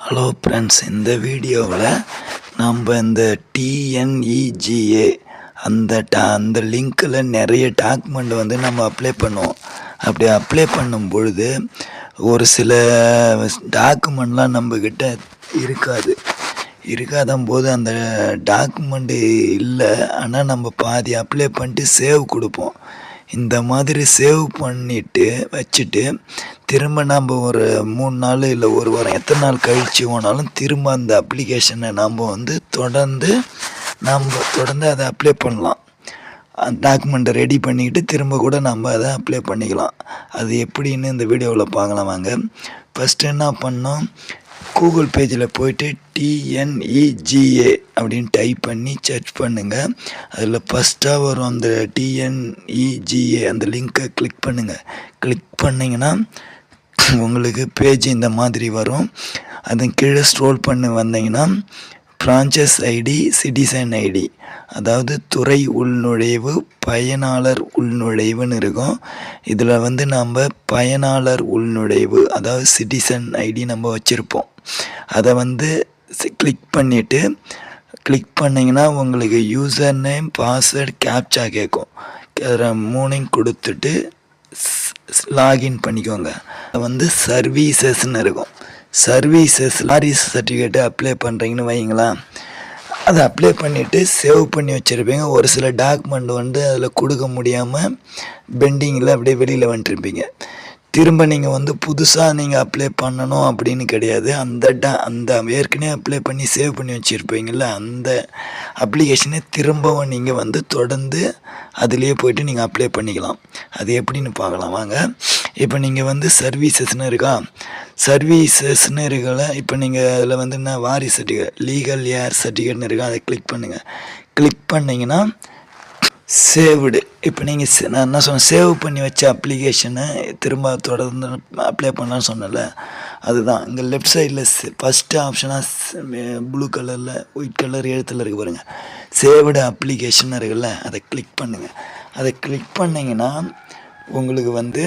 Hello friends, இந்த வீடியோவில் நம்ம இந்த டிஎன்இஜிஏ அந்த லிங்க்கில் நிறைய டாக்குமெண்ட் வந்து நம்ம அப்ளை பண்ணுவோம். அப்படி அப்ளை பண்ணும் பொழுது ஒரு சில டாக்குமெண்ட்லாம் நம்மக்கிட்ட இருக்காத போது அந்த டாக்குமெண்ட்டு இல்லை. ஆனால் நம்ம பாதி அப்ளை பண்ணிட்டு சேவ் கொடுப்போம். இந்த மாதிரி சேவ் பண்ணிவிட்டு வச்சுட்டு திரும்ப நம்ம ஒரு 3 நாள் இல்லை ஒரு வாரம் எத்தனை நாள் கழித்து போனாலும் திரும்ப அந்த அப்ளிகேஷனை நம்ம வந்து தொடர்ந்து அதை அப்ளை பண்ணலாம். டாக்குமெண்ட்டை ரெடி பண்ணிக்கிட்டு திரும்ப கூட நம்ம அதை அப்ளை பண்ணிக்கலாம். அது எப்படின்னு இந்த வீடியோவில் பார்க்கலாம் வாங்க. ஃபஸ்ட்டு என்ன பண்ணோம், கூகுள் பேஜில் போய்ட்டு டிஎன்இஜிஏ அப்படின்னு டைப் பண்ணி சர்ச் பண்ணுங்கள். அதில் ஃபஸ்ட்டாக வரும் அந்த டிஎன்இஜிஏ அந்த லிங்க்கை கிளிக் பண்ணுங்கள். கிளிக் பண்ணிங்கன்னா உங்களுக்கு பேஜ் இந்த மாதிரி வரும். அதன் கீழே ஸ்க்ரோல் பண்ணி வந்தீங்கன்னா பிரான்ச்சஸ் ஐடி, சிட்டிசன் ஐடி, அதாவது துறை உள்நுழைவு, பயனாளர் உள்நுழைவுன்னு இருக்கும். இதில் வந்து நம்ம பயனாளர் உள்நுழைவு அதாவது சிட்டிசன் ஐடி நம்ம வச்சுருப்போம். அதை வந்து கிளிக் பண்ணிங்கன்னா உங்களுக்கு யூசர் நேம், பாஸ்வேர்டு, கேப்சா கேட்கும். அதில் 3 கொடுத்துட்டு லாகின் பண்ணிக்கோங்க. வந்து சர்வீசஸ்ன்னு இருக்கும். சர்வீசஸ் லாரி சர்டிஃபிகேட்டு அப்ளை பண்ணுறீங்கன்னு வைங்களா, அதை அப்ளை பண்ணிவிட்டு சேவ் பண்ணி வச்சுருப்பீங்க. ஒரு சில டாக்குமெண்ட் வந்து அதில் கொடுக்க முடியாமல் பெண்டிங்கில் அப்படியே வெளியில் வந்துட்டுருப்பீங்க. திரும்ப நீங்கள் வந்து புதுசாக நீங்கள் அப்ளை பண்ணணும் அப்படின்னு கிடையாது. அந்த ஏற்கனவே அப்ளை பண்ணி சேவ் பண்ணி வச்சுருப்பீங்கள அந்த அப்ளிகேஷனை திரும்பவும் நீங்கள் வந்து தொடர்ந்து அதிலே போய்ட்டு நீங்கள் அப்ளை பண்ணிக்கலாம். அது எப்படின்னு பார்க்கலாம் வாங்க. இப்போ நீங்கள் வந்து சர்வீசஸ்ன்னு இருக்கல. இப்போ நீங்கள் அதில் வந்து என்ன வாரி சர்டிஃபிகேட், லீகல் ஏர் சர்டிஃபிகேட்னு இருக்கா, அதை கிளிக் பண்ணுங்கள். கிளிக் பண்ணிங்கன்னா சேவ்டு. இப்போ நீங்கள் நான் என்ன சொன்னேன், சேவ் பண்ணி வச்ச அப்ளிகேஷனை திரும்ப தொடர்ந்து அப்ளை பண்ணலான்னு சொன்னல, அதுதான் இங்கே லெஃப்ட் சைடில் ஃபஸ்ட்டு ஆப்ஷனாக ப்ளூ கலரில் ஒயிட் கலர் எழுத்தில் இருக்குது பாருங்கள், சேவ்டு அப்ளிகேஷன் இருக்குல்ல, அதை கிளிக் பண்ணுங்கள். அதை கிளிக் பண்ணிங்கன்னா உங்களுக்கு வந்து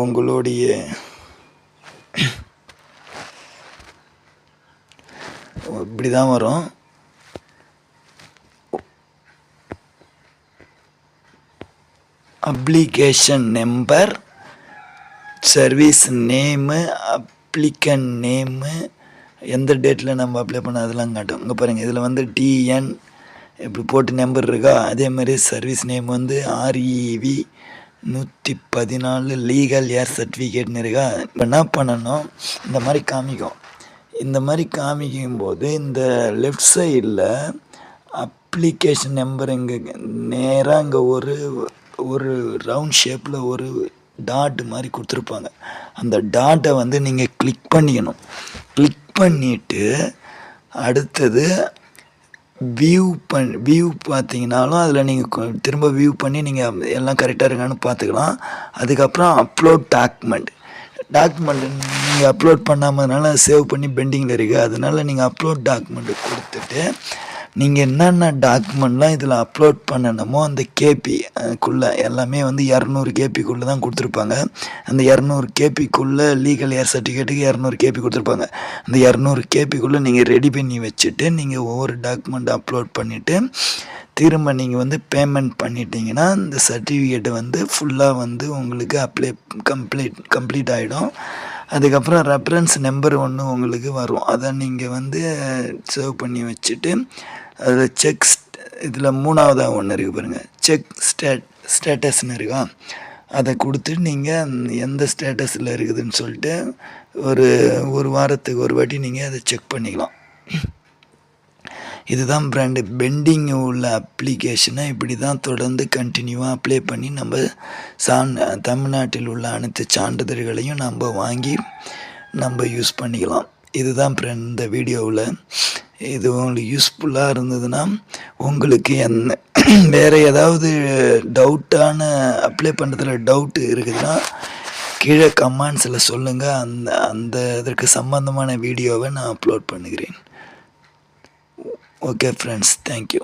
உங்களுடைய இப்படி தான் வரும். Application number, service name, applicant name, எந்த டேட்டில் நம்ம அப்ளை பண்ண அதெல்லாம் காட்டும். இங்கே பாருங்கள், இதில் வந்து டிஎன் இப்படி போட்டு நம்பர் இருக்கா. அதேமாதிரி சர்வீஸ் நேம் வந்து REV 114 லீகல் ஏர் சர்டிஃபிகேட்னு இருக்கா. இப்போ என்ன பண்ணணும், இந்த மாதிரி காமிக்கும். இந்த மாதிரி காமிக்கும்போது இந்த லெஃப்ட் சைடில் அப்ளிகேஷன் நம்பர் இங்கே நேராக இங்கே ஒரு ரவுண்ட் ஷேப்பில் ஒரு டாட் மாதிரி கொடுத்துருப்பாங்க. அந்த டாட்டை வந்து நீங்கள் கிளிக் பண்ணிவிட்டு அடுத்தது வியூ பார்த்தீங்கன்னாலும் அதில் நீங்கள் திரும்ப வியூ பண்ணி நீங்கள் எல்லாம் கரெக்டாக இருக்கான்னு பார்த்துக்கலாம். அதுக்கப்புறம் அப்லோட் டாக்குமெண்ட் நீங்கள் அப்லோட் பண்ணாமதுனால சேவ் பண்ணி பெண்டிங்கில் இருக்குது. அதனால் நீங்கள் அப்லோட் டாக்குமெண்ட்டு கொடுத்துட்டு நீங்கள் என்னென்ன டாக்குமெண்ட்லாம் இதில் அப்லோட் பண்ணணுமோ அந்த கேபிக்குள்ளே எல்லாமே வந்து 200 கேபிக்குள்ளே தான் கொடுத்துருப்பாங்க. அந்த 200 கேபிக்குள்ளே லீகல் ஏர் சர்டிஃபிகேட்டுக்கு 200 கேபி கொடுத்துருப்பாங்க. அந்த 200 கேபிக்குள்ளே நீங்கள் ரெடி பண்ணி வச்சுட்டு நீங்கள் ஒவ்வொரு டாக்குமெண்ட் அப்லோட் பண்ணிவிட்டு திரும்ப நீங்கள் வந்து பேமெண்ட் பண்ணிட்டீங்கன்னா இந்த சர்டிஃபிகேட்டு வந்து ஃபுல்லாக வந்து உங்களுக்கு கம்ப்ளீட் ஆகிடும். அதுக்கப்புறம் ரெஃபரன்ஸ் நம்பர் ஒன்று உங்களுக்கு வரும். அதை நீங்கள் வந்து சேவ் பண்ணி வச்சுட்டு அதில் இதில் 3ஆவதாக ஒன்று இருக்குது பாருங்கள், செக் ஸ்டேட்டஸ்ன்னு இருக்கா, அதை கொடுத்து நீங்கள் எந்த ஸ்டேட்டஸில் இருக்குதுன்னு சொல்லிட்டு ஒரு வாரத்துக்கு ஒரு வாட்டி நீங்கள் அதை செக் பண்ணிக்கலாம். இதுதான் பிராண்டு. பெண்டிங் உள்ள அப்ளிகேஷனை இப்படி தான் தொடர்ந்து கண்டினியூவாக அப்ளை பண்ணி நம்ம தமிழ்நாட்டில் உள்ள அனைத்து சான்றிதழ்களையும் நம்ம வாங்கி நம்ம யூஸ் பண்ணிக்கலாம். இதுதான் இந்த வீடியோவில். இது உங்களுக்கு யூஸ்ஃபுல்லாக இருந்ததுன்னா உங்களுக்கு வேறு ஏதாவது அப்ளை பண்ணுறதுல டவுட்டு இருக்குதுன்னா கீழே கமெண்ட்ஸில் சொல்லுங்கள். இதற்கு சம்பந்தமான வீடியோவை நான் அப்லோட் பண்ணுகிறேன். Okay friends, thank you.